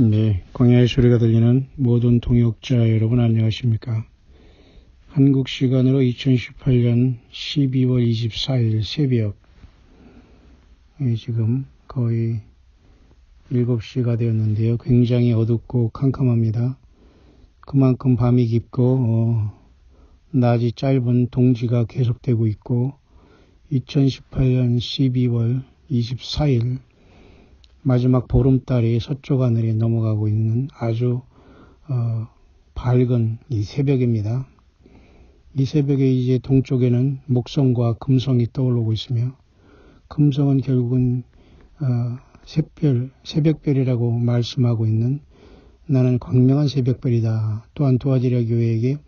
네, 광야의 소리가 들리는 모든 동역자 여러분 안녕하십니까? 한국 시간으로 2018년 12월 24일 새벽 지금 거의 7시가 되었는데요. 굉장히 어둡고 캄캄합니다. 그만큼 밤이 깊고 낮이 짧은 동지가 계속되고 있고 2018년 12월 24일 마지막 보름달이 서쪽 하늘에 넘어가고 있는 아주 밝은 이 새벽입니다. 이 새벽에 이제 동쪽에는 목성과 금성이 떠오르고 있으며 금성은 결국은 새벽별이라고 말씀하고 있는 나는 광명한 새벽별이다. 또한 도와주려 교회에게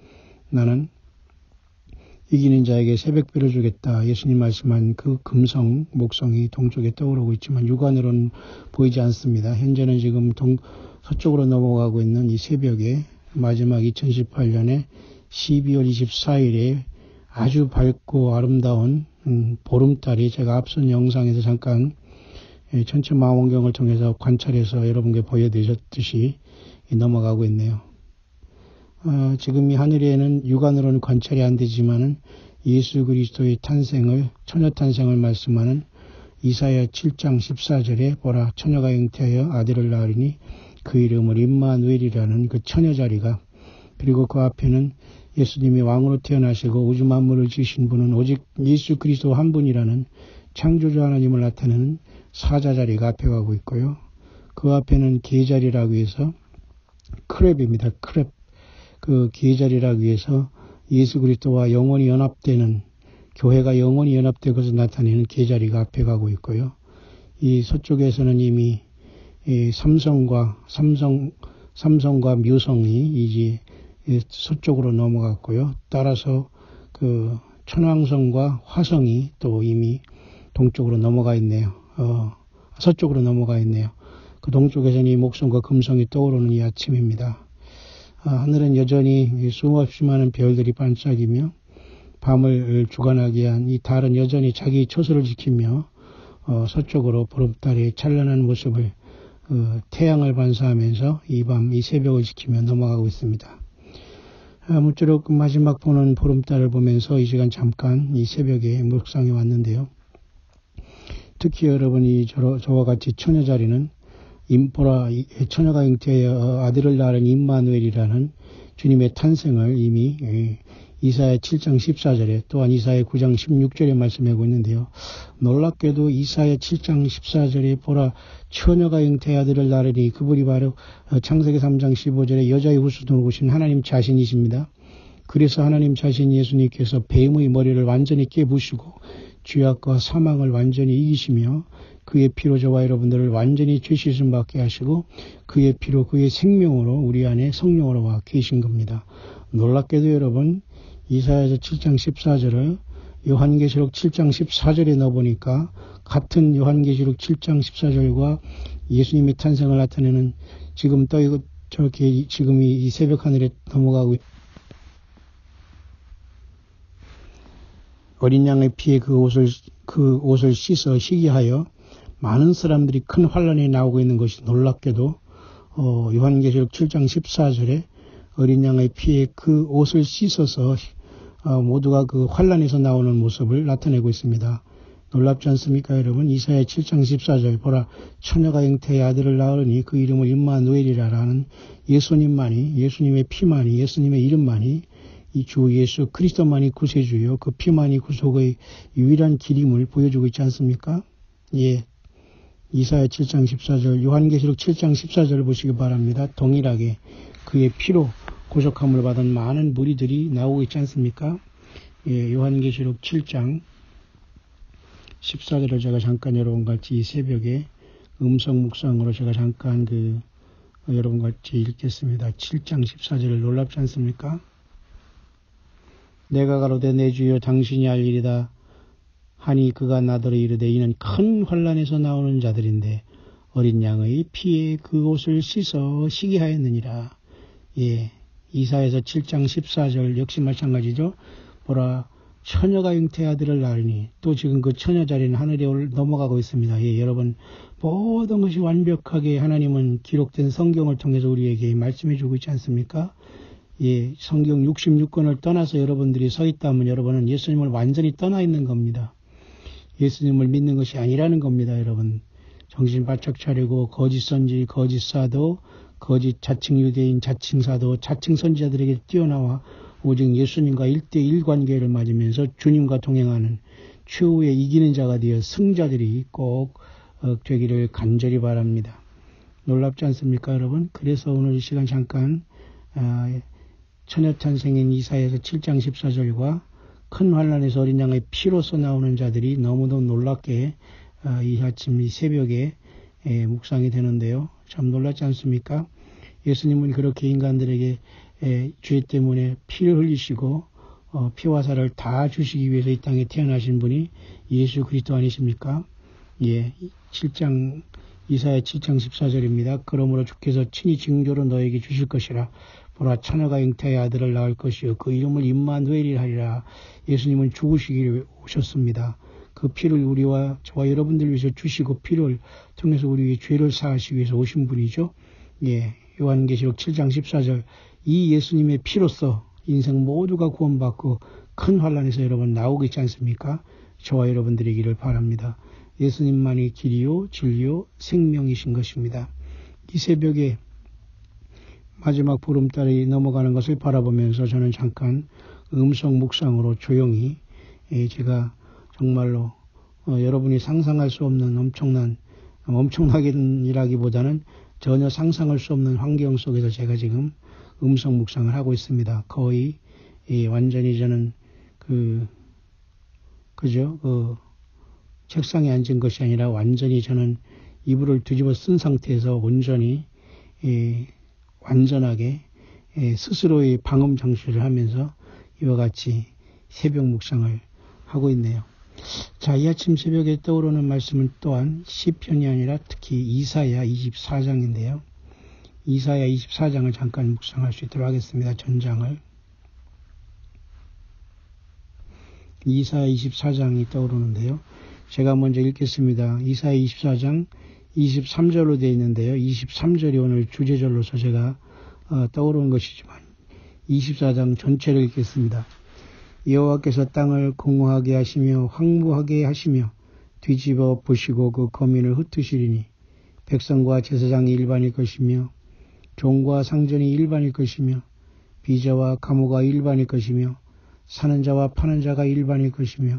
나는 이기는 자에게 새벽별을 주겠다. 예수님 말씀한 그 금성, 목성이 동쪽에 떠오르고 있지만 육안으로는 보이지 않습니다. 현재는 지금 서쪽으로 넘어가고 있는 이 새벽에 마지막 2018년에 12월 24일에 아주 밝고 아름다운 보름달이 제가 앞선 영상에서 잠깐 전체 망원경을 통해서 관찰해서 여러분께 보여드렸듯이 넘어가고 있네요. 지금 이 하늘에는 육안으로는 관찰이 안 되지만은 예수 그리스도의 탄생을, 처녀 탄생을 말씀하는 이사야 7장 14절에 보라 처녀가 잉태하여 아들을 낳으리니 그 이름을 임마누엘이라는 그 처녀 자리가, 그리고 그 앞에는 예수님이 왕으로 태어나시고 우주 만물을 지으신 분은 오직 예수 그리스도 한 분이라는 창조주 하나님을 나타내는 사자 자리가 앞에 가고 있고요. 그 앞에는 계자리라고 해서 크랩입니다. 크랩. 그 계자리라고 해서 예수 그리스도와 영원히 연합되는, 교회가 영원히 연합되고서 나타내는 계자리가 앞에 가고 있고요. 이 서쪽에서는 이미 삼성과 묘성이 이제 서쪽으로 넘어갔고요. 따라서 그 천왕성과 화성이 또 이미 동쪽으로 넘어가 있네요. 서쪽으로 넘어가 있네요. 그 동쪽에서는 이 목성과 금성이 떠오르는 이 아침입니다. 하늘은 여전히 수없이 많은 별들이 반짝이며 밤을 주관하게 한 이 달은 여전히 자기 처소를 지키며 서쪽으로 보름달의 찬란한 모습을 태양을 반사하면서 이 밤, 이 새벽을 지키며 넘어가고 있습니다. 아무쪼록 마지막 보는 보름달을 보면서 이 시간 잠깐 이 새벽에 묵상해 왔는데요. 특히 여러분이 저와 같이 처녀 자리는 보라 처녀가 잉태하여 아들을 낳은 임마누엘이라는 주님의 탄생을 이미 이사야 7장 14절에 또한 이사야 9장 16절에 말씀하고 있는데요. 놀랍게도 이사야 7장 14절에 보라 처녀가 잉태하여 아들을 낳으니 그분이 바로 창세기 3장 15절에 여자의 후손으로 오신 하나님 자신이십니다. 그래서 하나님 자신 예수님께서 뱀의 머리를 완전히 깨부시고 죄악과 사망을 완전히 이기시며 그의 피로 저와 여러분들을 완전히 죄 씻음 받게 하시고 그의 피로 그의 생명으로 우리 안에 성령으로 와 계신 겁니다. 놀랍게도 여러분 이사야서 7장 14절을 요한계시록 7장 14절에 넣어보니까 같은 요한계시록 7장 14절과 예수님의 탄생을 나타내는 지금 저렇게 지금 이 새벽 하늘에 넘어가고 어린 양의 피에 그 옷을 씻어 시기하여 많은 사람들이 큰 환란에 나오고 있는 것이 놀랍게도 요한계시록 7장 14절에 어린 양의 피에 그 옷을 씻어서 모두가 그 환란에서 나오는 모습을 나타내고 있습니다. 놀랍지 않습니까 여러분? 이사야 7장 14절 보라 처녀가 잉태의 아들을 낳으니 그 이름을 임마누엘이라는 예수님만이, 예수님의 피만이, 예수님의 이름만이, 이 주 예수 그리스도만이 구세주요 그 피만이 구속의 유일한 길임을 보여주고 있지 않습니까? 예. 이사야 7장 14절, 요한계시록 7장 14절을 보시기 바랍니다. 동일하게 그의 피로 구속함을 받은 많은 무리들이 나오고 있지 않습니까? 예, 요한계시록 7장 14절을 제가 잠깐 여러분과 같이 이 새벽에 음성 묵상으로 제가 잠깐 여러분과 같이 읽겠습니다. 7장 14절을 놀랍지 않습니까? 내가 가로되 내 주여 당신이 알 일이다 하니 그가 나더러 이르되 이는 큰 환란에서 나오는 자들인데 어린 양의 피에 그 옷을 씻어 시기하였느니라. 예, 이사야서 7장 14절 역시 마찬가지죠. 보라 처녀가 잉태의 아들을 낳으니 또 지금 그 처녀 자리는 하늘에 넘어가고 있습니다. 예, 여러분 모든 것이 완벽하게 하나님은 기록된 성경을 통해서 우리에게 말씀해 주고 있지 않습니까? 예, 성경 66권을 떠나서 여러분들이 서 있다면 여러분은 예수님을 완전히 떠나 있는 겁니다. 예수님을 믿는 것이 아니라는 겁니다. 여러분 정신 바짝 차리고 거짓 선지, 거짓 사도, 거짓 자칭 유대인, 자칭 사도, 자칭 선지자들에게 뛰어나와 오직 예수님과 1대1 관계를 맺으면서 주님과 동행하는 최후의 이기는 자가 되어 승자들이 꼭 되기를 간절히 바랍니다. 놀랍지 않습니까, 여러분? 그래서 오늘 이 시간 잠깐 처녀탄생인 이사야서 7장 14절과 큰 환난에서 어린 양의 피로써 나오는 자들이 너무도 놀랍게 이 아침 이 새벽에 묵상이 되는데요. 참 놀랍지 않습니까? 예수님은 그렇게 인간들에게 죄 때문에 피를 흘리시고 피와 살을 다 주시기 위해서 이 땅에 태어나신 분이 예수 그리스도 아니십니까? 예, 이사야 7장 14절입니다. 그러므로 주께서 친히 징조로 너에게 주실 것이라. 보라 처녀가 잉태의 아들을 낳을 것이요 그 이름을 임마누엘이라 하리라. 예수님은 죽으시기를 오셨습니다. 그 피를 우리와 저와 여러분들 위해서 주시고 피를 통해서 우리의 죄를 사하시기 위해서 오신 분이죠. 예, 요한계시록 7장 14절 이 예수님의 피로써 인생 모두가 구원받고 큰 환난에서 여러분 나오고 있지 않습니까? 저와 여러분들이기를 바랍니다. 예수님만이 길이요 진리요 생명이신 것입니다. 이 새벽에 마지막 보름달이 넘어가는 것을 바라보면서 저는 잠깐 음성 묵상으로 조용히 제가 정말로 여러분이 상상할 수 없는 엄청나기라기보다는 전혀 상상할 수 없는 환경 속에서 제가 지금 음성 묵상을 하고 있습니다. 거의 완전히 저는 책상에 앉은 것이 아니라 완전히 저는 이불을 뒤집어 쓴 상태에서 온전히 완전하게 스스로의 방음 장치를 하면서 이와 같이 새벽 묵상을 하고 있네요. 자, 이 아침 새벽에 떠오르는 말씀은 또한 시편이 아니라 특히 이사야 24장인데요. 이사야 24장을 잠깐 묵상할 수 있도록 하겠습니다. 전장을. 이사야 24장이 떠오르는데요. 제가 먼저 읽겠습니다. 이사야 24장 23절로 되어 있는데요. 23절이 오늘 주제절로서 제가 떠오르는 것이지만 24장 전체를 읽겠습니다. 여호와께서 땅을 공허하게 하시며 황무하게 하시며 뒤집어 보시고 그 거민을 흩으시리니 백성과 제사장이 일반일 것이며 종과 상전이 일반일 것이며 비자와 가무가 일반일 것이며 사는 자와 파는 자가 일반일 것이며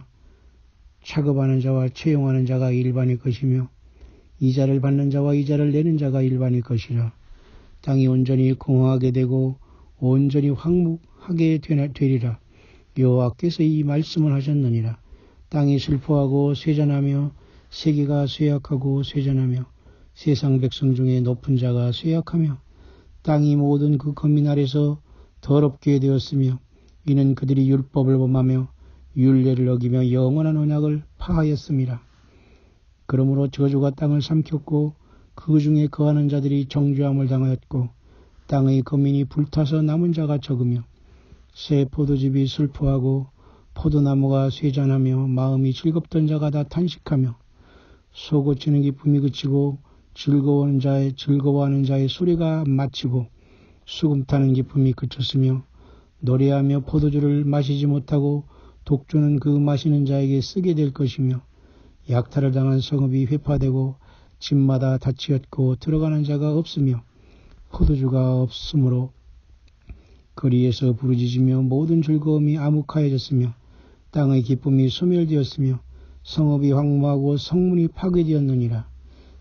차급하는 자와 채용하는 자가 일반일 것이며 이자를 받는 자와 이자를 내는 자가 일반일 것이라. 땅이 온전히 공허하게 되고 온전히 황무하게 되리라. 여호와께서 이 말씀을 하셨느니라. 땅이 슬퍼하고 쇠잔하며 세계가 쇠약하고 쇠잔하며 세상 백성 중에 높은 자가 쇠약하며 땅이 모든 그 거민 아래서 더럽게 되었으며 이는 그들이 율법을 범하며 율례를 어기며 영원한 언약을 파하였음이라. 그러므로 저주가 땅을 삼켰고 그 중에 거하는 자들이 정죄함을 당하였고 땅의 거민이 불타서 남은 자가 적으며 새 포도즙이 슬퍼하고 포도나무가 쇠잔하며 마음이 즐겁던 자가 다 탄식하며 쏘고치는 기쁨이 그치고 즐거워하는 자의 소리가 마치고 수금 타는 기쁨이 그쳤으며 노래하며 포도주를 마시지 못하고 독주는 그 마시는 자에게 쓰게 될 것이며 약탈을 당한 성읍이 회파되고 집마다 닫히었고 들어가는 자가 없으며 포도주가 없으므로 거리에서 부르짖으며 모든 즐거움이 암흑하여졌으며 땅의 기쁨이 소멸되었으며 성읍이 황무하고 성문이 파괴되었느니라.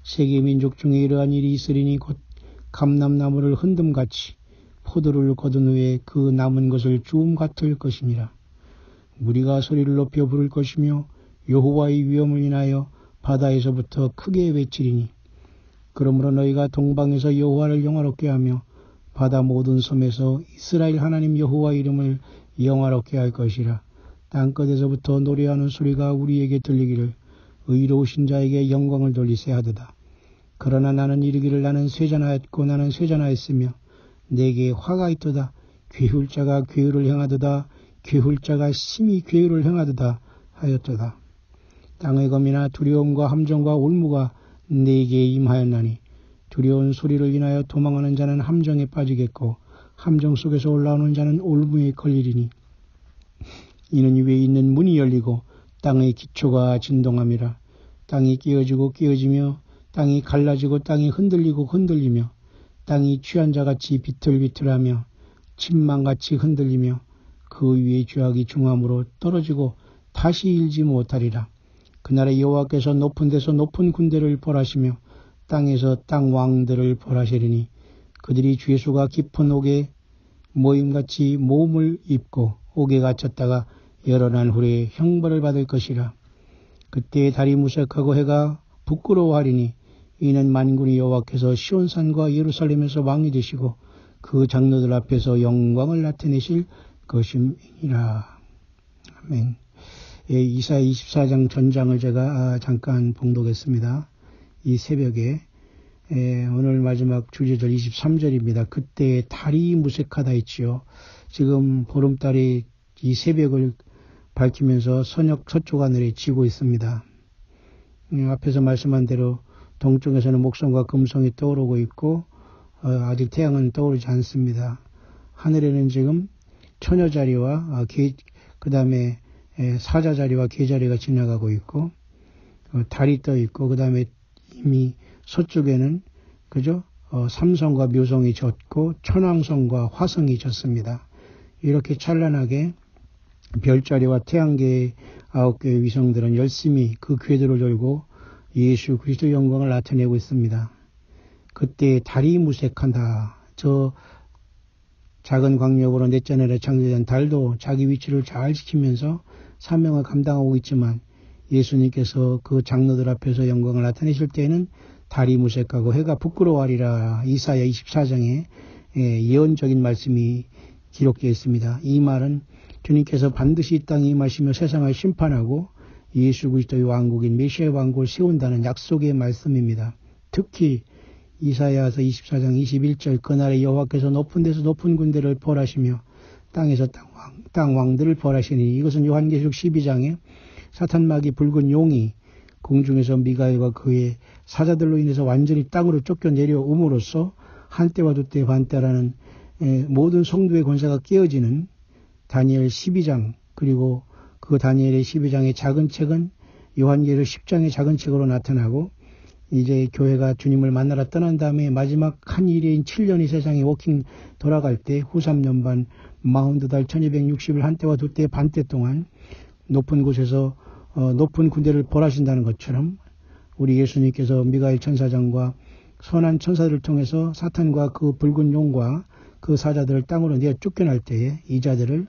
세계 민족 중에 이러한 일이 있으리니 곧 감람나무를 흔듦같이 포도를 거둔 후에 그 남은 것을 주움 같을 것이니라. 무리가 소리를 높여 부를 것이며 여호와의 위엄을 인하여 바다에서부터 크게 외치리니 그러므로 너희가 동방에서 여호와를 영화롭게 하며 바다 모든 섬에서 이스라엘 하나님 여호와 이름을 영화롭게 할 것이라. 땅끝에서부터 노래하는 소리가 우리에게 들리기를 의로우신 자에게 영광을 돌리세 하도다. 그러나 나는 이르기를 나는 쇠잔하였고 나는 쇠잔하였으며 내게 화가 있도다. 괴울 자가 괴울을 행하도다. 괴울 자가 심히 괴울을 행하도다 하였도다. 땅의 검이나 두려움과 함정과 올무가 내게 임하였나니 두려운 소리를 인하여 도망하는 자는 함정에 빠지겠고 함정 속에서 올라오는 자는 올무에 걸리리니 이는 위에 있는 문이 열리고 땅의 기초가 진동함이라. 땅이 깨어지고 깨어지며 땅이 갈라지고 땅이 흔들리고 흔들리며 땅이 취한 자같이 비틀비틀하며 침망같이 흔들리며 그 위에 죄악이 중함으로 떨어지고 다시 일지 못하리라. 그날에 여호와께서 높은 데서 높은 군대를 벌하시며 땅에서 땅 왕들을 벌하시리니 그들이 죄수가 깊은 옥에 모임같이 몸을 입고 옥에 갇혔다가 여러 날 후에 형벌을 받을 것이라. 그때 달이 무색하고 해가 부끄러워하리니 이는 만군의 여호와께서 시온산과 예루살렘에서 왕이 되시고 그 장로들 앞에서 영광을 나타내실 것임이라. 아멘. 예, 이사야 24장 전장을 제가 잠깐 봉독했습니다. 이 새벽에 오늘 마지막 주제절 23절입니다. 그때 달이 무색하다 했지요. 지금 보름달이 이 새벽을 밝히면서 서쪽 하늘에 지고 있습니다. 앞에서 말씀한 대로 동쪽에서는 목성과 금성이 떠오르고 있고 아직 태양은 떠오르지 않습니다. 하늘에는 지금 처녀자리와 그 다음에 사자자리와 개자리가 지나가고 있고 달이 떠 있고 그 다음에 이미 서쪽에는 그죠? 삼성과 묘성이 졌고 천왕성과 화성이 졌습니다. 이렇게 찬란하게 별자리와 태양계의 9개의 위성들은 열심히 그 궤도를 돌고 예수 그리스도의 영광을 나타내고 있습니다. 그때 달이 무색한다. 저 작은 광력으로 넷째 날에 창조된 달도 자기 위치를 잘 지키면서 사명을 감당하고 있지만 예수님께서 그 장로들 앞에서 영광을 나타내실 때에는 달이 무색하고 해가 부끄러워하리라. 이사야 24장에 예언적인 말씀이 기록되어 있습니다. 이 말은 주님께서 반드시 이 땅에 임하시며 세상을 심판하고 예수 그리스도의 왕국인 메시아의 왕국을 세운다는 약속의 말씀입니다. 특히 이사야서 24장 21절 그날에 여호와께서 높은 데서 높은 군대를 벌하시며 땅에서 땅 왕들을 벌하시니 이것은 요한계시록 12장에 사탄마귀 붉은 용이 공중에서 미가엘과 그의 사자들로 인해서 완전히 땅으로 쫓겨 내려옴으로써 한때와 두때 반때라는 모든 성도의 권세가 깨어지는 다니엘 12장 그리고 그 다니엘의 12장의 작은 책은 요한계시록 10장의 작은 책으로 나타나고 이제 교회가 주님을 만나러 떠난 다음에 마지막 한 일인 7년이 세상에 워킹 돌아갈 때 후 3년 반 42달 1260일 한때와 두때 반때 동안 높은 곳에서 높은 군대를 벌하신다는 것처럼 우리 예수님께서 미가엘 천사장과 선한 천사들을 통해서 사탄과 그 붉은 용과 그 사자들을 땅으로 내어 쫓겨날 때에 이 자들은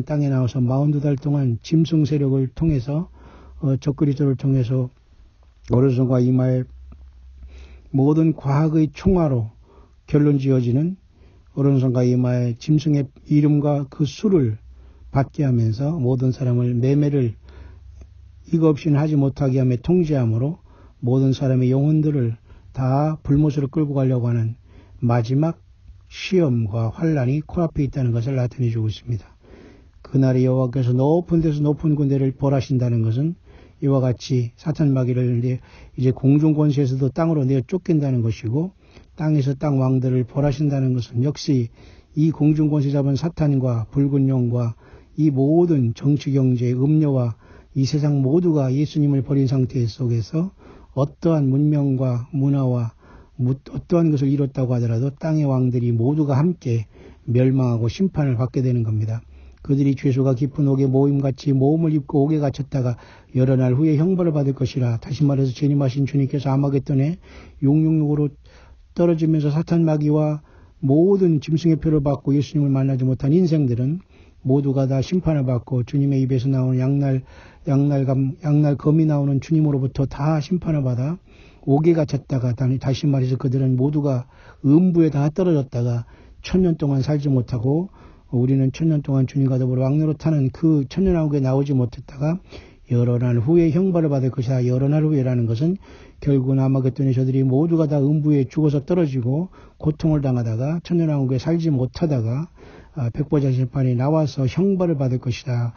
땅에 나와서 42달 동안 짐승 세력을 통해서 적그리스도를 통해서 오른손과 이마에 모든 과학의 총화로 결론 지어지는 오른손과 이마에 짐승의 이름과 그 수를 받게 하면서 모든 사람을 매매를 이거 없이는 하지 못하게 하며 통제함으로 모든 사람의 영혼들을 다 불못으로 끌고 가려고 하는 마지막 시험과 환란이 코앞에 있다는 것을 나타내 주고 있습니다. 그날에 여호와께서 높은 데서 높은 군대를 벌하신다는 것은 이와 같이 사탄 마귀를 이제 공중 권세에서도 땅으로 내어 쫓긴다는 것이고 땅에서 땅 왕들을 벌하신다는 것은 역시 이 공중 권세 잡은 사탄과 붉은 용과 이 모든 정치 경제 음료와 이 세상 모두가 예수님을 버린 상태 속에서 어떠한 문명과 문화와 어떠한 것을 이뤘다고 하더라도 땅의 왕들이 모두가 함께 멸망하고 심판을 받게 되는 겁니다. 그들이 죄수가 깊은 옥에 모임같이 모험을 입고 옥에 갇혔다가 여러 날 후에 형벌을 받을 것이라. 다시 말해서 재림하신 주님께서 아마겟돈에 666으로 떨어지면서 사탄 마귀와 모든 짐승의 표를 받고 예수님을 만나지 못한 인생들은 모두가 다 심판을 받고 주님의 입에서 나오는 양날 검이 나오는 주님으로부터 다 심판을 받아 옥에 갇혔다가 다시 말해서 그들은 모두가 음부에 다 떨어졌다가 1000년 동안 살지 못하고 우리는 1000년 동안 주님과 더불어 왕노릇하는 그 천년왕국에 나오지 못했다가 여러 날 후에 형벌을 받을 것이다. 여러 날 후에라는 것은 결국은 아마겟돈에 저들이 모두가 다 음부에 죽어서 떨어지고 고통을 당하다가 천년왕국에 살지 못하다가 백보자 심판이 나와서 형벌을 받을 것이다.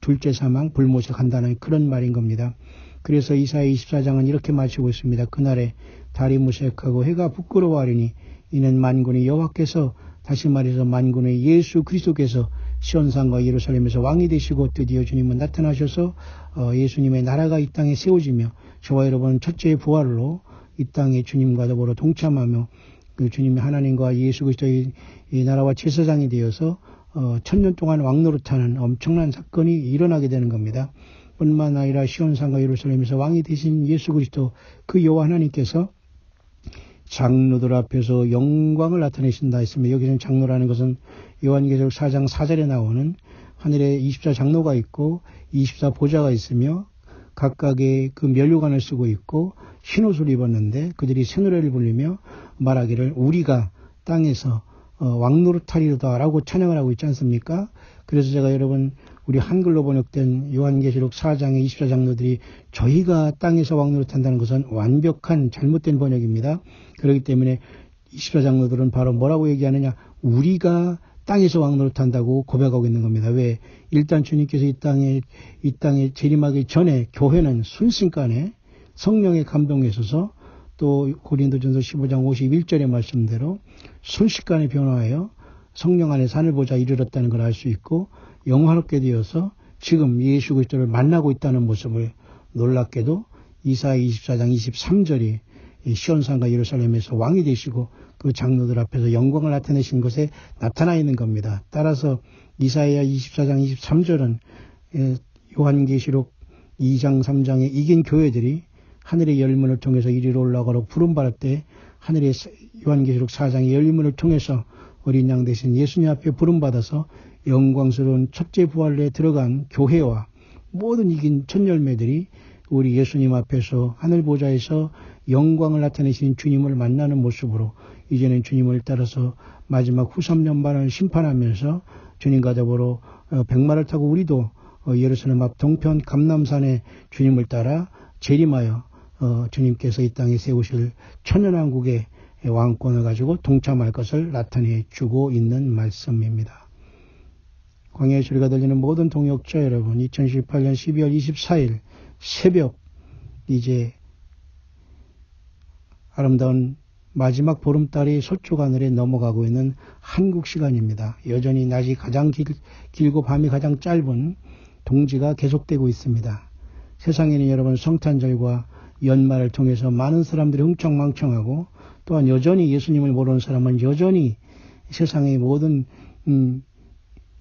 둘째 사망 불못에 간다는 그런 말인 겁니다. 그래서 이사야 24장은 이렇게 마치고 있습니다. 그날에 달이 무색하고 해가 부끄러워하리니 이는 만군의 여호와께서, 다시 말해서 만군의 예수 그리스도께서 시온산과 예루살렘에서 왕이 되시고 드디어 주님은 나타나셔서 예수님의 나라가 이 땅에 세워지며 저와 여러분은 첫째의 부활로 이 땅에 주님과 더불어 동참하며 그 주님의 하나님과 예수 그리스도의 이 나라와 제사장이 되어서 1000년 동안 왕노릇하는 엄청난 사건이 일어나게 되는 겁니다. 뿐만 아니라 시온산과 예루살렘에서 왕이 되신 예수 그리스도 그 여호와 하나님께서 장로들 앞에서 영광을 나타내신다 했습니다. 여기서는 장로라는 것은 요한계시록 4장 4절에 나오는 하늘에 24장로가 있고 24보좌가 있으며 각각의 그 면류관을 쓰고 있고 흰옷을 입었는데 그들이 새 노래를 부르며 말하기를 우리가 땅에서 왕노릇하리로다 라고 찬양을 하고 있지 않습니까? 그래서 제가 여러분 우리 한글로 번역된 요한계시록 4장의 24장로들이 저희가 땅에서 왕노릇한다는 것은 완벽한 잘못된 번역입니다. 그렇기 때문에 24장로들은 바로 뭐라고 얘기하느냐, 우리가 땅에서 왕노릇한다고 고백하고 있는 겁니다. 왜? 일단 주님께서 이 땅에 재림하기 전에 교회는 순식간에 성령의 감동에 있어서 또 고린도전서 15장 51절의 말씀대로 순식간에 변화하여 성령 안에 산을 보자 이르렀다는 걸 알 수 있고 영화롭게 되어서 지금 예수 그리스도를 만나고 있다는 모습을 놀랍게도 이사야 24장 23절이 시온산과 예루살렘에서 왕이 되시고 그 장로들 앞에서 영광을 나타내신 것에 나타나 있는 겁니다. 따라서 이사야 24장 23절은 요한계시록 2장 3장에 이긴 교회들이 하늘의 열문을 통해서 이리로 올라가러 부름받을 때 하늘의 요한계시록 4장의 열문을 통해서 어린 양 대신 예수님 앞에 부름받아서 영광스러운 첫째 부활에 들어간 교회와 모든 이긴 첫 열매들이 우리 예수님 앞에서 하늘 보좌에서 영광을 나타내신 주님을 만나는 모습으로 이제는 주님을 따라서 마지막 후 3년반을 심판하면서 주님과 더불어 백마를 타고 우리도 예루살렘 앞 동편 감람산에 주님을 따라 재림하여 주님께서 이 땅에 세우실 천연왕국의 왕권을 가지고 동참할 것을 나타내 주고 있는 말씀입니다. 광야의 소리가 들리는 모든 동역자 여러분, 2018년 12월 24일 새벽 이제 아름다운 마지막 보름달이 서쪽 하늘에 넘어가고 있는 한국 시간입니다. 여전히 낮이 가장 길고 밤이 가장 짧은 동지가 계속되고 있습니다. 세상에는 여러분 성탄절과 연말을 통해서 많은 사람들이 흥청망청하고 또한 여전히 예수님을 모르는 사람은 여전히 세상의 모든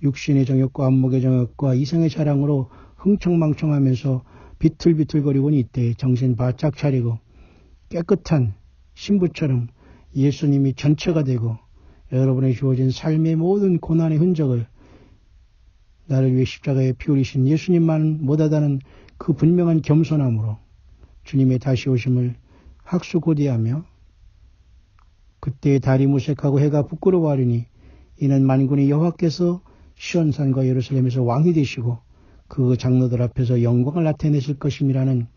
육신의 정욕과 안목의 정욕과 이성의 자랑으로 흥청망청하면서 비틀비틀거리고 이때 정신 바짝 차리고 깨끗한 신부처럼 예수님이 전체가 되고 여러분의 주어진 삶의 모든 고난의 흔적을 나를 위해 십자가에 피 흘리신 예수님만 못하다는 그 분명한 겸손함으로 주님의 다시 오심을 학수고대하며 그때 달이 무색하고 해가 부끄러워하리니 이는 만군의 여호와께서 시온산과 예루살렘에서 왕이 되시고 그 장로들 앞에서 영광을 나타내실 것임이라는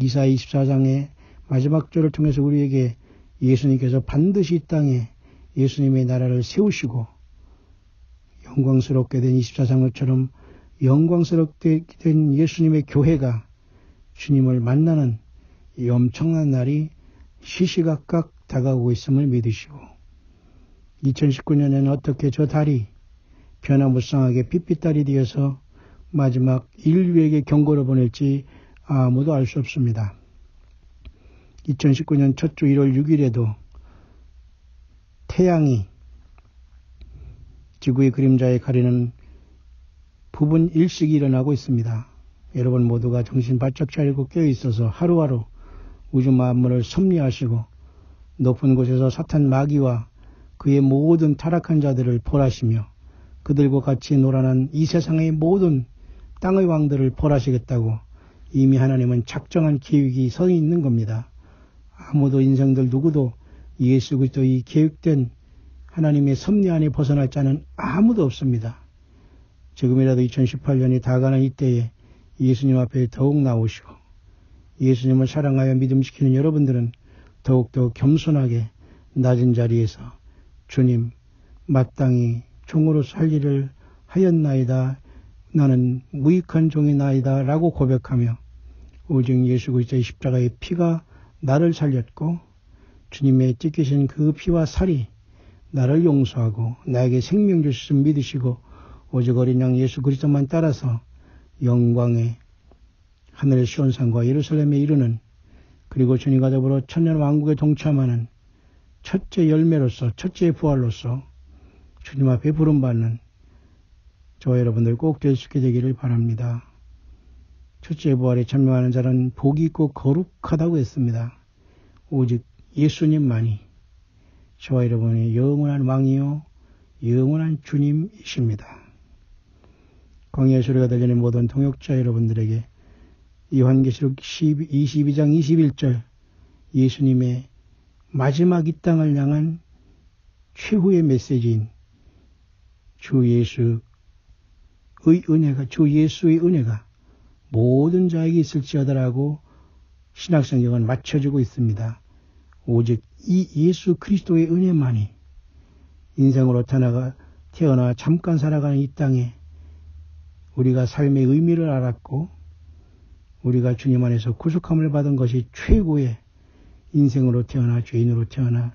이사야 24장의 마지막 절을 통해서 우리에게 예수님께서 반드시 이 땅에 예수님의 나라를 세우시고 영광스럽게 된 24장로처럼 영광스럽게 된 예수님의 교회가 주님을 만나는 이 엄청난 날이 시시각각 다가오고 있음을 믿으시고 2019년에는 어떻게 저 달이 변화무쌍하게 빛빛달이 되어서 마지막 인류에게 경고를 보낼지 아무도 알 수 없습니다. 2019년 첫 주 1월 6일에도 태양이 지구의 그림자에 가리는 부분 일식이 일어나고 있습니다. 여러분 모두가 정신 바짝 차리고 깨어있어서 하루하루 우주 만물을 섭리하시고 높은 곳에서 사탄 마귀와 그의 모든 타락한 자들을 벌하시며 그들과 같이 놀아난 이 세상의 모든 땅의 왕들을 벌하시겠다고 이미 하나님은 작정한 계획이 서 있는 겁니다. 아무도 인생들 누구도 예수 그리스도의 계획된 하나님의 섭리 안에 벗어날 자는 아무도 없습니다. 지금이라도 2018년이 다가는 이때에 예수님 앞에 더욱 나오시고 예수님을 사랑하여 믿음시키는 여러분들은 더욱더 겸손하게 낮은 자리에서 주님 마땅히 종으로서 할 일을 하였나이다. 나는 무익한 종이나이다. 라고 고백하며 오직 예수 그리스도의 십자가의 피가 나를 살렸고 주님의 찢기신 그 피와 살이 나를 용서하고 나에게 생명 주시는 믿으시고 오직 어린 양 예수 그리스도만 따라서 영광의 하늘의 시온산과 예루살렘에 이르는 그리고 주님과 더불어 천년 왕국에 동참하는 첫째 열매로서 첫째 부활로서 주님 앞에 부름받는 저와 여러분들 꼭 될 수 있게 되기를 바랍니다. 첫째 부활에 참여하는 자는 복이 있고 거룩하다고 했습니다. 오직 예수님만이 저와 여러분의 영원한 왕이요 영원한 주님이십니다. 광야의 소리가 들리는 모든 동역자 여러분들에게 요한계시록 22장 21절 예수님의 마지막 이 땅을 향한 최후의 메시지인 주 예수의 은혜가 모든 자에게 있을지어다라고 신약성경은 맞춰주고 있습니다. 오직 이 예수 그리스도의 은혜만이 인생으로 태어나 잠깐 살아가는 이 땅에 우리가 삶의 의미를 알았고 우리가 주님 안에서 구속함을 받은 것이 최고의 인생으로 태어나 죄인으로 태어나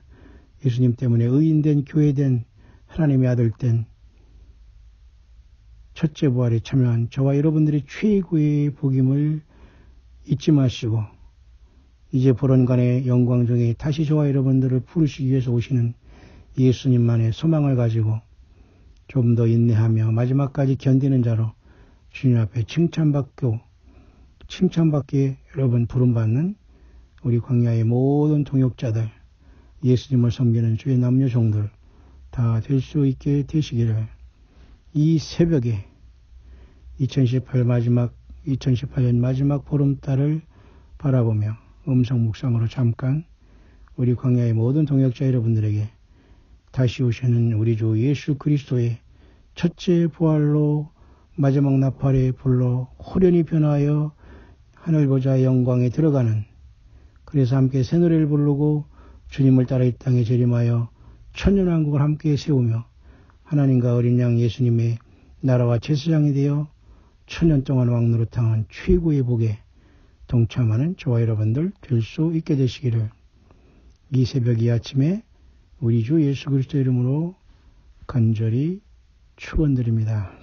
예수님 때문에 의인된 교회된 하나님의 아들 된 첫째 부활에 참여한 저와 여러분들의 최고의 복임을 잊지 마시고 이제 보론간의 영광 중에 다시 저와 여러분들을 부르시기 위해서 오시는 예수님만의 소망을 가지고 좀 더 인내하며 마지막까지 견디는 자로 주님 앞에 칭찬받기에 여러분 부름받는 우리 광야의 모든 동역자들 예수님을 섬기는 주의 남녀 종들 다 될 수 있게 되시기를 이 새벽에 2018년 마지막 보름달을 바라보며 음성 묵상으로 잠깐 우리 광야의 모든 동역자 여러분들에게 다시 오시는 우리 주 예수 그리스도의 첫째 부활로 마지막 나팔에 불러 호련히 변하여 하늘 보좌의 영광에 들어가는 그래서 함께 새 노래를 부르고 주님을 따라 이 땅에 재림하여 천년왕국을 함께 세우며 하나님과 어린 양 예수님의 나라와 제사장이 되어 천년 동안 왕노릇하는 최고의 복에 동참하는 저와 여러분들 될 수 있게 되시기를 이 새벽 이 아침에 우리 주 예수 그리스도 이름으로 간절히 축원드립니다.